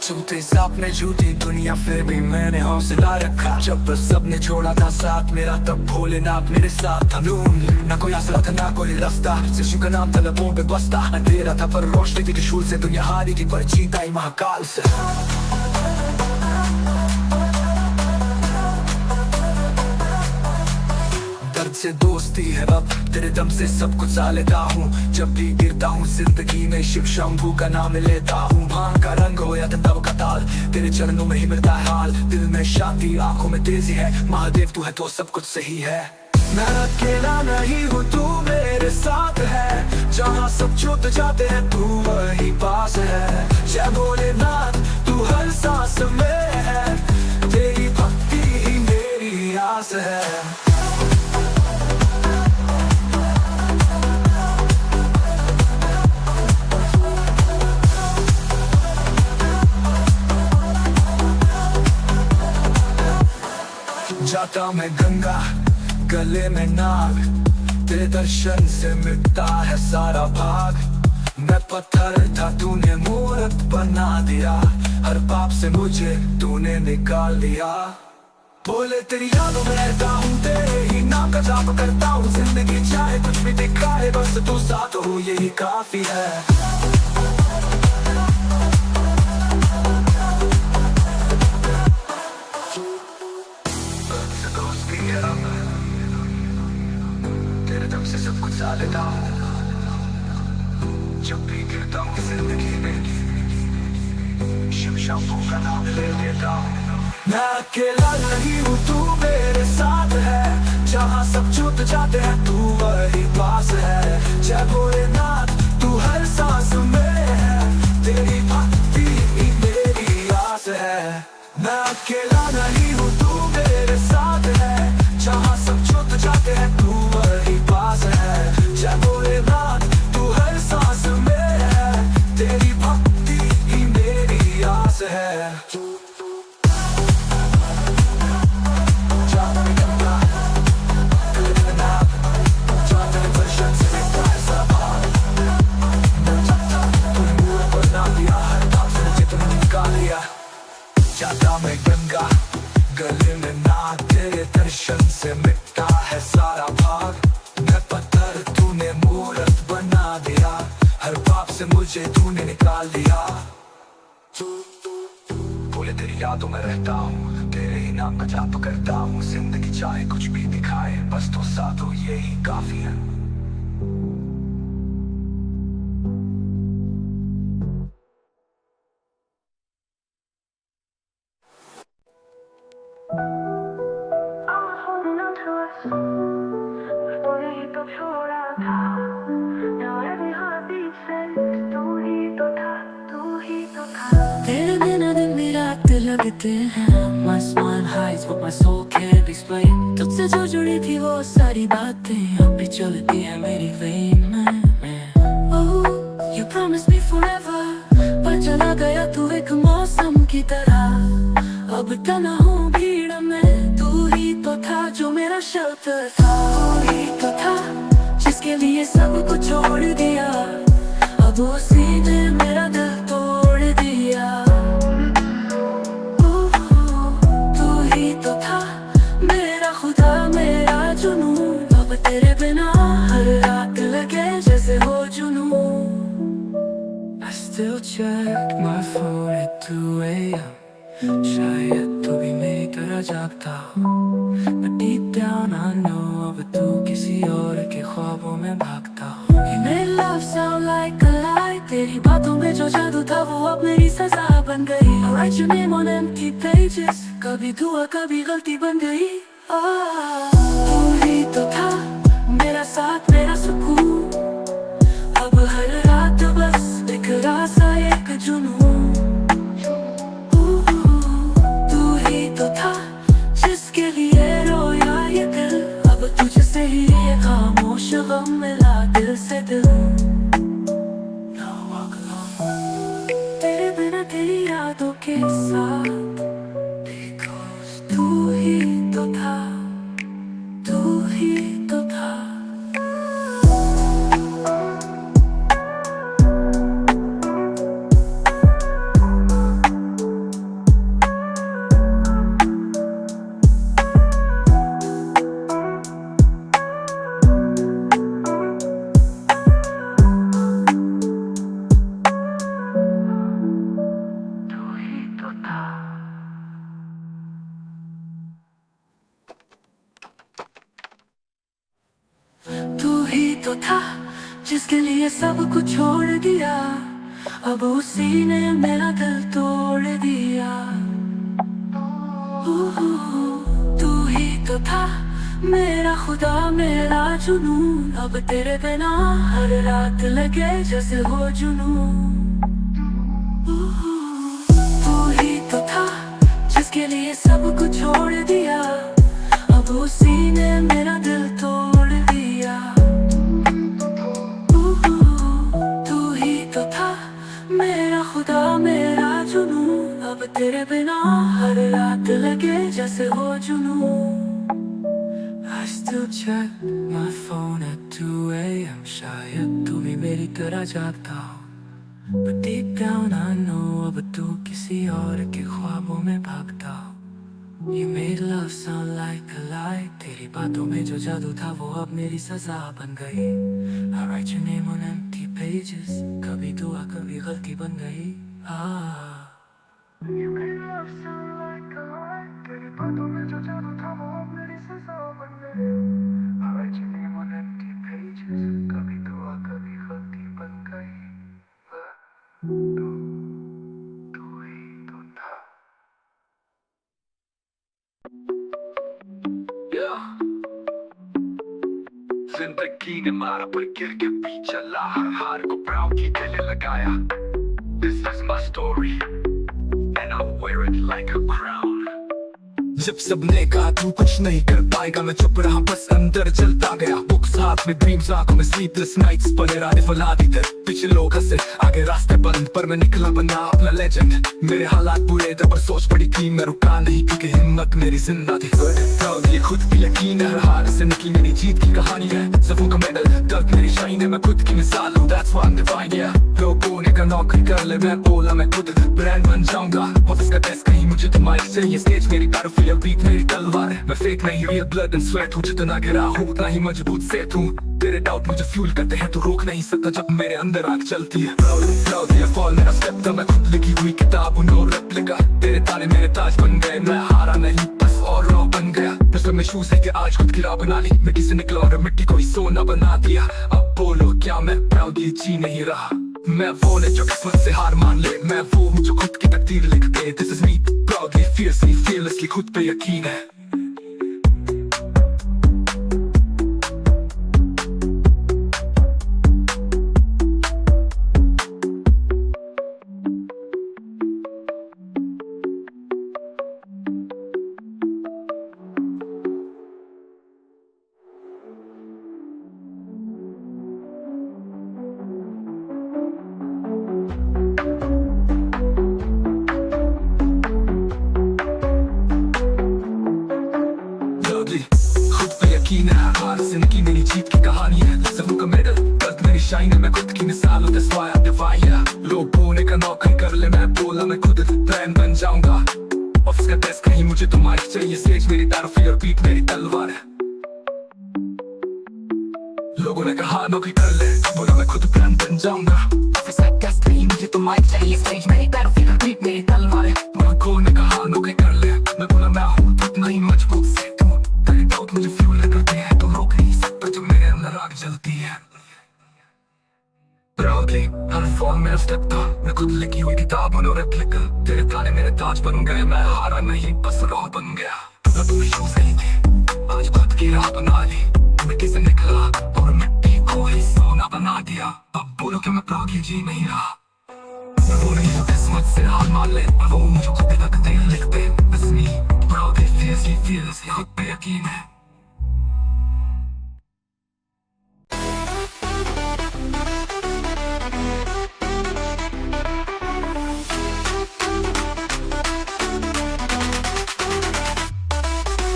झूठे सपने झूठी दुनिया फिर भी मैंने हौसला रखा। जब बस सबने छोड़ा था साथ मेरा तब भोलेनाथ मेरे साथ था। नून ना कोई आसरा था ना कोई रास्ता, सिर्फ उनका नाम था लबों पे बसता। अंधेरा था पर रोशनी थी त्रिशूल से, दुनिया हारी थी पर जीता ही महाकाल से। दर्द से दोस्ती है अब, तेरे दम से सब कुछ सा लेता हूँ। जब भी गिरता हूँ जिंदगी में शिव शंभू का नाम लेता हूँ। भांग का रंग हो या तंदाव का ताल, तेरे चरणों में ही मिलता है हाल। दिल में शांति आंखों में तेजी है, महादेव तू है तो सब कुछ सही है। मैं अकेला नहीं हूँ तू मेरे साथ है, जहाँ सब छूट जाते हैं तू वही पास है। जय भोलेनाथ तू हर सांस में है, तेरी भक्ति ही मेरी आस है। जाता मैं गंगा गले में नाग, तेरे दर्शन से मिटता है सारा भाग। मैं पत्थर था तूने मूरत बना दिया, हर पाप से मुझे तूने निकाल दिया। बोले तेरी यादों में रहता हूँ, तेरे ही नाम का जाप करता हूँ। जिंदगी चाहे कुछ भी दिखाए बस तू साथ हो यही काफी है। तेरे दम से सब कुछ सा लेता हूँ, जब भी गिरता हूँ जिंदगी में शिव शंभू का नाम ले लेता हूँ। मैं अकेला नहीं हूँ तू मेरे साथ है, जहाँ सब छूट जाते हैं तू वही पास है। जय भोलेनाथ तू हर सांस में है, तेरी भक्ति ही मेरी आस है। मैं अकेला नहीं हूँ तू मेरे साथ है, जहाँ सब छूट जाते हैं तू वही पास है। जय भोलेनाथ तू हर सांस में है, तेरी भक्ति ही मेरी आस है। जाता मैं गंगा गले में नाग, तेरे दर्शन से मिटता है सारा भाग। मैं पत्थर तूने मूरत बना दिया, हर पाप से मुझे तूने निकाल दिया। बोले तेरी यादों में रहता हूँ, तेरे ही नाम का जाप करता हूँ। जिंदगी चाहे कुछ भी दिखाए बस तो साथ हो यही काफी है। तेरे बिना दिन भी रात लगते हैं। My smile hides what my soul can't explain। तुझसे जो जुड़ी थी वो सारी बातें अब भी चलती है मेरी vein में। Oh, you promised me forever, पर चला गया तू एक मौसम की तरह। अब तना हूँ भीड़ में, तू ही तो था जो मेरा shelter था। तू ही तो था जिसके लिए सब कुछ छोड़ दिया, अब उसी ने मेरा दिल तोड़ दिया। तू ही तो था मेरा खुदा मेरा जुनून, अब तेरे बिना हर रात लगे जैसे हो जुनून। I still check my phone at 2 AM, शायद तू भी मेरी तरह जागता हो। But deep down I know अब तू किसी और के ख्वाबों में भागता हो। You made love sound like a lie, तेरी बातों में जो जादू था वो अब मेरी सजा बन गई। I write your name on empty pages, कभी दुआ कभी गलती बन गई। तू ही तो था मेरा साथ मेरा सुकून, अब हर रात बस एक रासा एक जुनून। तू ही तो था जिसके लिए रोया ये दिल, अब तुझसे ही ये खामोश गम मिला दिल से दिल। Now walk alone, तेरे बिना तेरी यादों के साथ, because तू ही तो था, तू ही तो था। तो था जिसके लिए सब कुछ छोड़ दिया, अब उसी ने मेरा दिल तोड़ दिया। तू ही तो था मेरा खुदा मेरा जुनून, अब तेरे बिना हर रात लगे जैसे हो जुनून। तू ही तो था जिसके लिए सब कुछ छोड़ दिया, अब उसी ने मेरा दिल तोड़ दिया। तू ही तो था मेरा खुदा मेरा जुनून, अब तेरे बिना हर रात लगे जैसे हो जुनून। I still check my phone at 2 AM, शायद तू भी मेरी तरह जागता हो, but deep down I know अब तू किसी और के ख्वाबों में भागता हो। You made love sound like a lie, तेरी बातों में जो जादू था वो अब मेरी सजा बन गई। I write your name on empty pages, कभी दुआ कभी गलती बन गई। You made love sound like a lie, तेरी बातों में जो जादू था वो अब मेरी सजा बन गई। I write your name on empty pages, कभी दुआ कभी गलती बन गई। तू ही तो था। जिंदगी ने मारा पर गिर के भी चला, हर हार को प्राउड की गले लगाया। This is my story and I wear it like a crown। जब सबने कहा तू कुछ नहीं कर पाएगा, मैं चुप रहा बस अंदर जलता गया। बुक्स हाथ में ड्रीम्स आंखों में स्लीपलेस नाइट्स, पर इरादे फैला दी थे पीछे लोग हंसे आगे रास्ते बंद, पर मैं निकला बना अपना लेजेंड। मेरे हालात बुरे थे पर सोच पड़ी थी, मैं रुका नहीं क्योंकि हिम्मत मेरी जिंदा थी। ये खुद भी यकीन है, हर हार से निकली मेरी जीत की कहानी है। सबों का मेडल दर्द मेरी शाइन है, मैं खुद की मिसाल हूँ, that's why I'm divine, yeah। लोगों ने कहा नौकरी कर ले, मैं बोला मैं खुद ब्रांड बन जाऊंगा। ऑफिस का डेस्क कहीं मुझे तो माइक चाहिए, स्टेज मेरी बैटलफील्ड बीट मेरी तलवार है। मैं फेक नहीं रियल ब्लड एंड स्वेट हूँ, जितना गिरा हूँ उतना ही मजबूत से तू। तेरे डाउट मुझे फ्यूल करते हैं तो रोक नहीं सकता जब मेरे अंदर आग चलती है। Proudly I fall मेरा स्टेप था, मैं खुद लिखी हुई किताब हूँ, नो रेप्लिका। तेरे तारे मेरे ताज बन गए, मैं हारा नहीं बस और रॉ बन गया। पिछले में शूज है कि आज खुद की राह बना ली, मिट्टी से निकला और मिट्टी को ही सोना बना दिया। अब बोलो क्या मैं प्राउडली जी नहीं रहा, मैं वो ने जो किस्मत से हार मान ले, मैं वो हूँ जो खुद की तकदीर लिख दे। This is me, proudly, fiercely, fearlessly, खुद पे यकीन है। खुद पे यकीन है, हार से निकली मेरी जीत की कहानी है। सबों का मेडल दर्द मेरी शाइन है, मैं खुद की मिसाल हूँ, that's why I'm divine, yeah। लोगों ने कहा नौकरी कर ले, मैं बोला मैं खुद ब्रांड बन जाऊंगा। ऑफिस का डेस्क कहीं मुझे तो माइक चाहिए, स्टेज मेरी बैटलफील्ड और बीट मेरी तलवार है। लोगों ने कहा नौकरी कर ले, बोला मैं खुद ब्रांड बन जाऊंगा। ऑफिस का डेस्क कहीं मुझे तो माइक चाहिए, स्टेज मेरी बैटलफील्ड और बीट मेरी तलवार है। लोगों ने कहा नौकरी कर ले, मैं बोला मैं हूँ उतना ही मजबूत से तू। तेरे डाउट मुझे फ्यूल करते हैं तो रोक नहीं सकता जब मेरे अंदर आग जलती है। Proudly हर फॉर्म मेरा स्टेप था, मैं खुद लिखी हुई किताब नो रेप्लिका। तेरे ताने मेरे ताज बन गए, मैं हारा नहीं बस रॉ बन गया। तुम शू सही थे, आज खुद की राह बना ली, मिट्टी से निकला और मिट्टी को ही सोना बना दिया। अब बोलो कि मैं proudly जी नहीं रहा, मैं वो नहीं जो किस्मत से हार मान ले, मैं वो हूँ जो खुद की तकदीर लिख दे। This is me, proudly, fiercely, fearlessly, खुद पे यकीन है।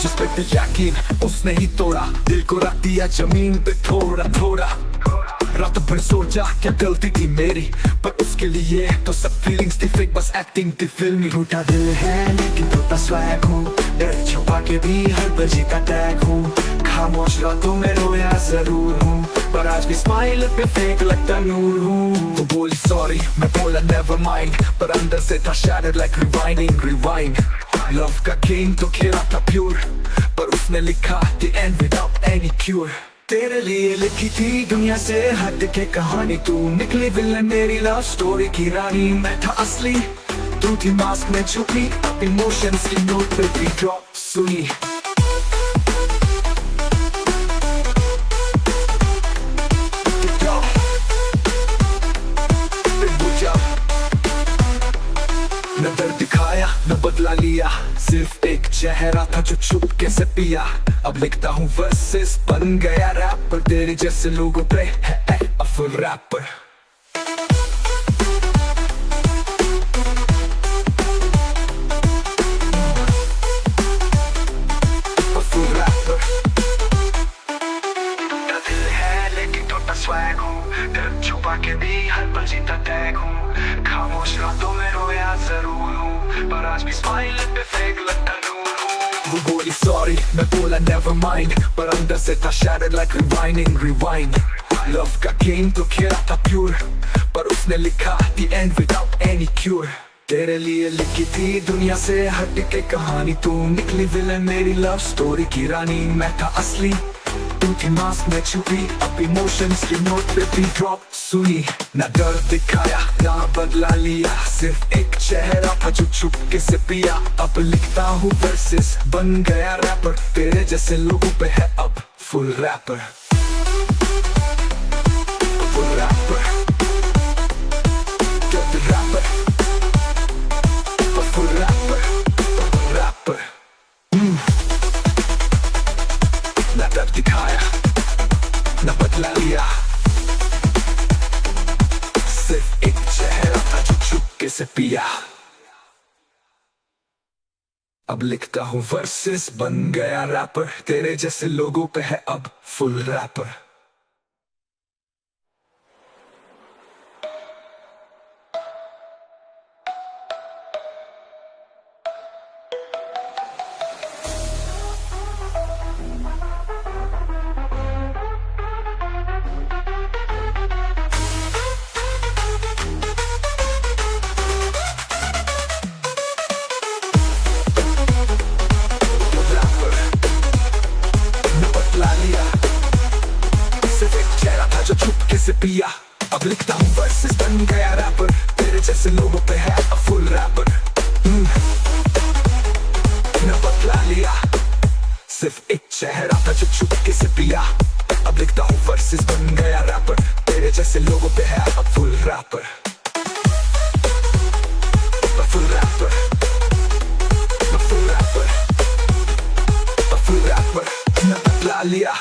जिस पे यकीन उसने ही तोड़ा, दिल को रख दिया जमीन पे थोड़ा थोड़ा। रात भर सोचा क्या गलती थी मेरी, पर उसके लिए तो सब फीलिंग्स थी फेक, बस एक्टिंग थी फिल्मी। टूटा दिल है लेकिन टूटा स्वैग हूँ, डर छुपा के भी हर बजे का टैग हूँ। खामोश रातों में रोया जरूर हूँ, पर आज भी स्माइल पे फेक लगता नूर हूँ। तो बोली सॉरी, मैं बोला नेवर माइंड, पर अंदर से था shattered like rewinding, rewind। Love का गेम तो खेला था प्योर, पर उसने लिखा the end without any cure। तेरे लिए लिखी थी दुनिया से हट के कहानी, तू निकली विलन मेरी लव स्टोरी की रानी। मैं था असली, तू थी मास्क में छुपी, इमोशंस की नोट पे भी ड्रॉप सुई। न दर्द दिखाया न बदला लिया, सिर्फ एक चेहरा था जो चुपके से पिया। अब लिखता हूँ वर्सेस, बन गया रैपर, तेरे जैसे लोगों पे है अफुल रैपर। Awful wrapper. दिल है लेकिन टूटा स्वैग हूँ, दर्द छुपा के भी हर पल जीता टैग हूँ। खामोश रातों में रोया जरूर हूँ, पर आज भी स्माइल पे फेंक लगता नूर हूँ। वो बोली सॉरी, मैं बोला नेवर माइंड, पर अंदर से था shattered like rewinding, rewind। Love का गेम तो खेला था प्योर, पर उसने लिखा the end without any cure। तेरे लिए लिखी थी दुनिया से हट के कहानी, तू निकली विलन मेरी लव स्टोरी की रानी। मैं था असली, तू थी मास्क में छुपी, अब इमोशंस की नोट पे भी ड्रॉप सुई। ना दर्द दिखाया ना बदला लिया, सिर्फ एक चेहरा था जो चुपके से पिया। अब लिखता हूँ वर्सेस, बन गया रैपर, तेरे जैसे लोगों पे है अब फुल रैपर। फुल रैपर, दर्द रैपर, फुल रैपर, रैपर। ना दर्द दिखाया ना बदला लिया, सिर्फ एक चेहरा था जो चुपके से पिया। अब लिखता हूँ वर्सेस, बन गया रैपर, तेरे जैसे लोगों पे है अब फुल रैपर। जो चुपके से पिया, अब लिखता हूँ वर्सेस, बन गया रैपर, तेरे जैसे लोगों पे है अब फुल रैपर। न बदला लिया, सिर्फ एक चेहरा था जो चुपके से पिया। अब लिखता हूँ वर्सेस, बन गया रैपर, तेरे जैसे लोगों पे है अब full rapper. Full rapper, full rapper, full rapper, न बदला लिया।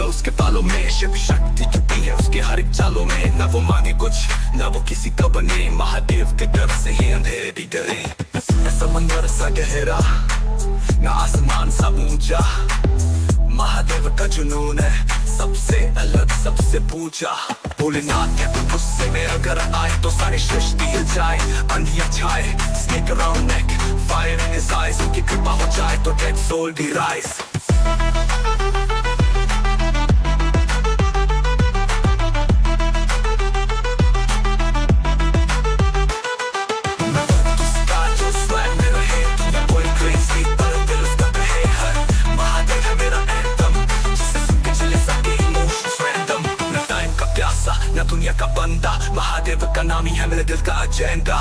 उसके बालों में शिव शक्ति छुपी है उसके हर एक चालों में, ना वो माने कुछ ना वो किसी का बने, महादेव के डर से ही अंधेरे भी डरे। समंदर सा गहरा ना आसमान सा ऊंचा, महादेव का जुनून है सबसे अलग सबसे पूजा। भोलेनाथ के गुस्से में अगर आए तो सारी सृष्टि हिल जाए, अंधिया छाए, snake around neck, fire in his eyes, उनकी कृपा हो जाए तो dead soul भी rise। ना दुनिया का बंदा, महादेव का नाम ही है मेरे दिल का एजेंडा।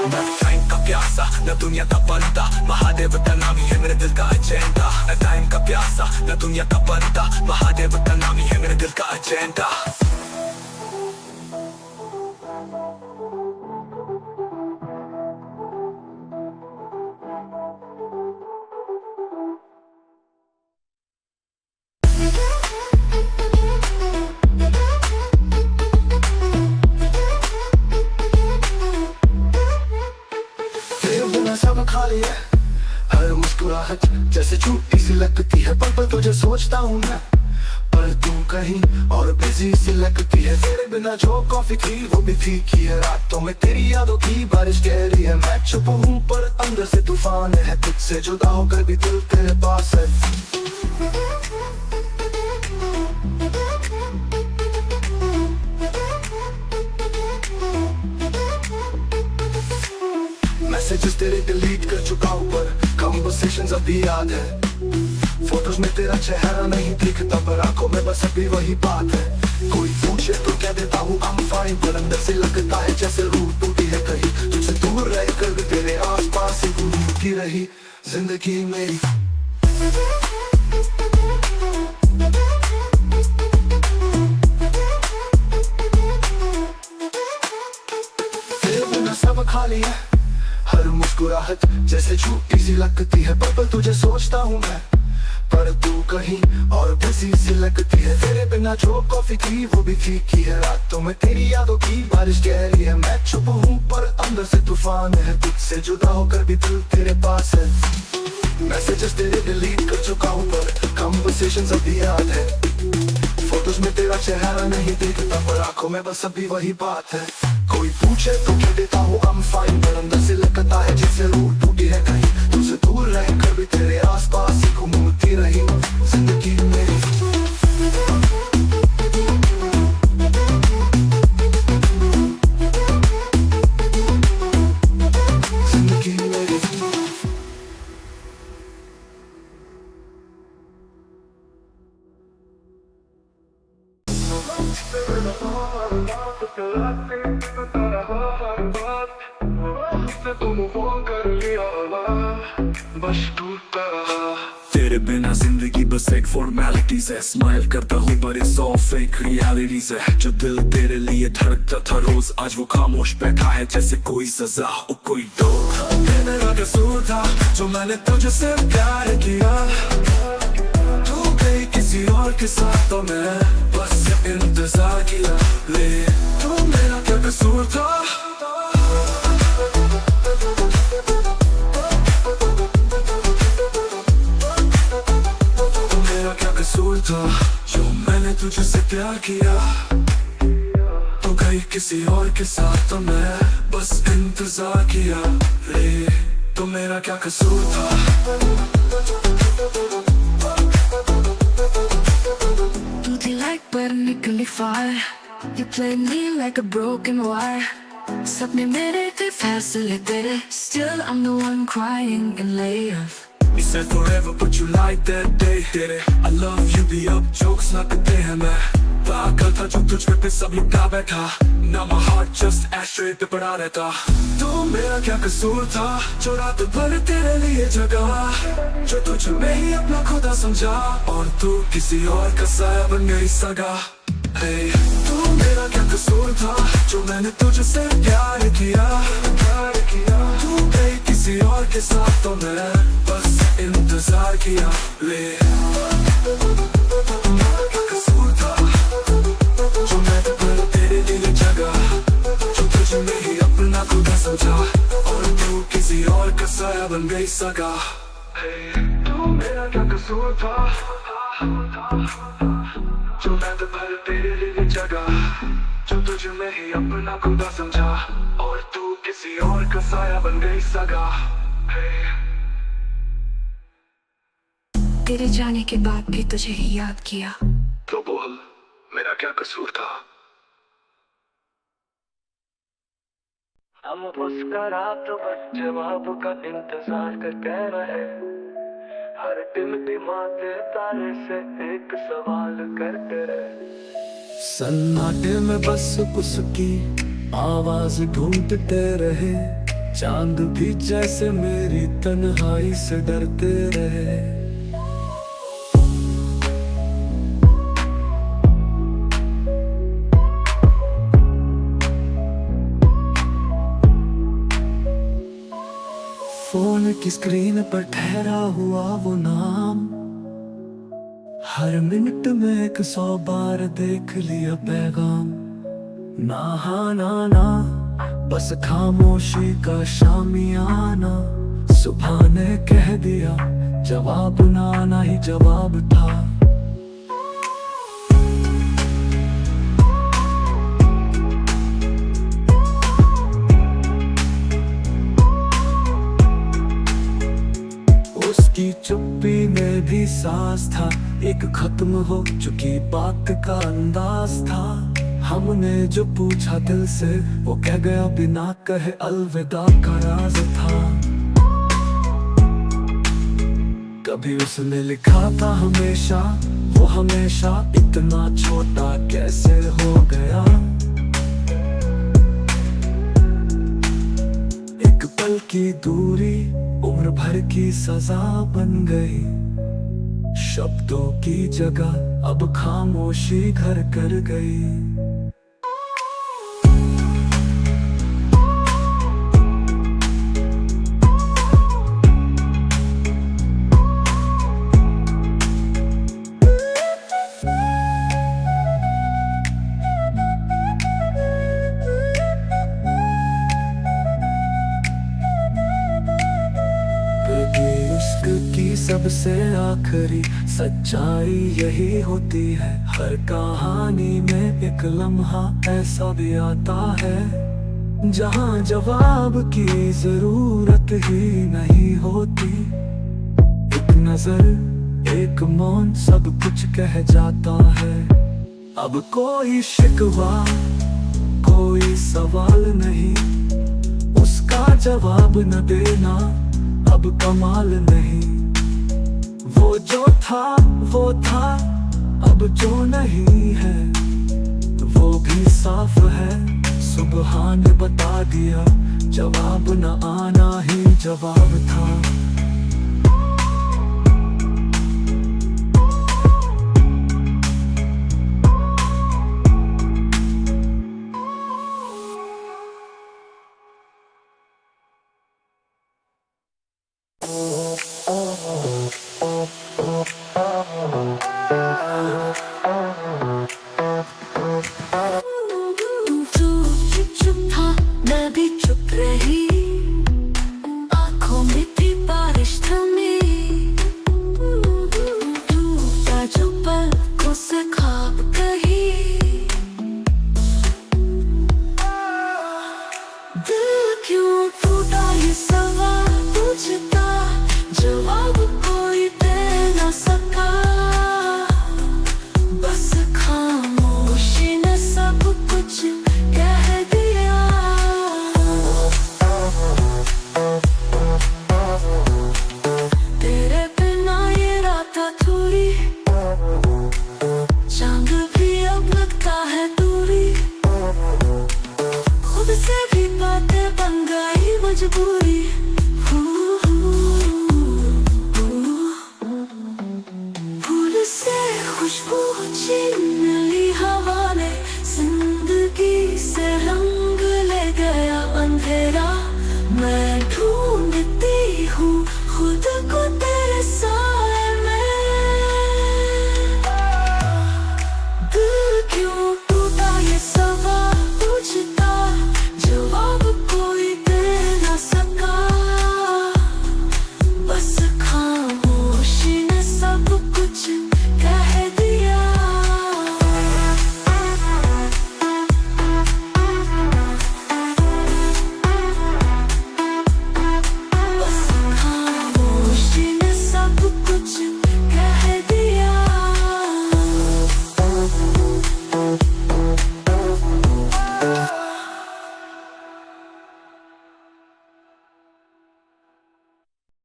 ना टाइम का प्यासा ना दुनिया का बंदा, महादेव का नाम ही है मेरे दिल का एजेंडा। ना टाइम का प्यासा ना दुनिया का बंदा, महादेव का नाम ही है मेरे दिल का एजेंडा। सब खाली है, हर मुस्कुराहट जैसे छूटी सी लगती है, पल पल तुझे सोचता हूँ मैं, पर पर तू कहीं और बिजी सी लगती है। तेरे बिना जो कॉफी थी वो भी फीकी है। रातों में तेरी यादों की बारिश गहरी है। मैं चुप हूँ पर अंदर से तूफान है। तुझसे जुदा होकर भी दिल तेरे पास है। मैसेजेस तेरे डिलीट कर चुका हूँ पर कन्वर्सेशंस अभी याद है। फोटोज में तेरा चेहरा नहीं दिखता पर आंखों में बस अभी वही बात है। कोई पूछे तो कह देता हूँ I'm fine पर अंदर से लगता है जैसे रूह टूटी है कहीं। तुझसे दूर रह कर भी तेरे आस पास ही घूमती रही जिंदगी मेरी। तेरे बिना सब खाली है। हर मुस्कुराहट जैसे झूठी सी लगती है। पर तुझे सोचता हूँ मैं पर तू कहीं और बिजी सी लगती है। तेरे बिना जो कॉफी थी वो भी फीकी है। रातों में तेरी यादों की बारिश गहरी है। मैं चुप हूँ पर अंदर से तूफान है। तुझसे जुदा होकर भी दिल तेरे पास है। मैसेजेस तेरे डिलीट कर चुका हूँ पर कन्वर्सेशंस अभी याद है। फोटोज में तेरा चेहरा नहीं दिखता पर आंखों में बस अभी वही बात है। कोई पूछे तो कह देता हूँ I'm fine पर अंदर से लगता है जैसे रूह टूटी है कहीं। तुझसे दूर रह कर भी तेरे आस पास ही घूमती रही जिंदगी मेरी। जिंदगी मेरी। तेरे बिना जिंदगी बस एक फॉर्मेलिटीज है। स्माइल करता हूँ पर इट्स ऑल फेक रियलिटीज है। जो दिल तेरे लिए धड़कता था रोज आज वो खामोश बैठा है जैसे कोई सजा और कोई डोर। मेरा कसूर था जो मैंने तुझसे प्यार किया। तू गई किसी और के साथ तो मैं बस इंतजार किया। ले तू मेरा क्या कसूर था। था जो मैंने तुझसे प्यार किया। तो गई किसी और के साथ तो मैं बस इंतजार किया। रे तो मेरा क्या कसूर था। तू थी लाइट पर निकली fire. You played me like a broken wire। सपने मेरे थे फैसले तेरे। Still I'm the one crying in layers। We said forever but you like that day। तेरे I love you भी अब jokes ना करते हैं। मैं पागल था जो तुझ पे सब लुटा बैठा। Now my heart just ashtray पे पड़ा रहता। तो मेरा क्या कसूर था जो रात भर तेरे लिए जगा। जो तुझ में ही अपना खुदा समझा और तू किसी और का साया बन गई सगा। Hey, तू मेरा क्या कसूर था जो मैंने तुझसे प्यार किया। तू गई किसी और के साथ तो मैं बस इंतजार किया। ले क्या कसूर था जो मैंने तेरे लिए जगा। जो तुझ में ही अपना खुदा समझा और तू किसी और का साया बन गई सगा। तू मेरा क्या कसूर था जो मैं भर तेरे लिए जगा। जो तुझ में ही अपना खुदा समझा और तू किसी और का साया बन गई सगा। तेरे जाने के बाद भी तुझे ही याद किया। तो बोल मेरा क्या कसूर था। हम मुस्कुरा तो बस जवाब का इंतजार करते रहे। हर टिमटिमाते तारे से एक सवाल करते रहे। सन्नाटे में बस उसकी आवाज ढूंढते रहे। चांद भी जैसे मेरी तन्हाई से डरते रहे। फोन की स्क्रीन पर ठहरा हुआ वो नाम। हर मिनट में 100 बार देख लिया पैगाम। ना हाँ ना ना बस खामोशी का शामियाना। सुबह ने कह दिया जवाब ना आना ही जवाब था। भी सांस था, एक खत्म हो चुकी बात का अंदाज था। हमने जो पूछा दिल से वो कह गया बिना कहे अलविदा का राज था। कभी उसने लिखा था हमेशा, वो हमेशा इतना छोटा कैसे हो गया। एक पल की दूरी उम्र भर की सजा बन गई। शब्दों की जगह अब खामोशी घर कर गई। इश्क की सबसे आखिरी सच्चाई यही होती है। हर कहानी में एक लम्हा ऐसा भी आता है जहां जवाब की जरूरत ही नहीं होती। एक नजर, एक मौन सब कुछ कह जाता है। अब कोई शिकवा, कोई सवाल नहीं, उसका जवाब न देना अब कमाल नहीं। वो जो था वो था, अब जो नहीं है वो भी साफ है। सुबह ने बता दिया, जवाब न आना ही जवाब था। तू चुप था, मैं भी चुप रही। आंखों में थी बारिश थमी। टूटा जो पलकों से ख्वाब कही। दिल क्यों टूटा ये सवाल पूछता, जवाब कोई दे न सका। बस खामोशी ने सब कुछ कह दिया। तेरे बिना ये रात अधूरी, चांद भी अब लगता है दूरी। खुद से भी बातें बन गई मजबूरी।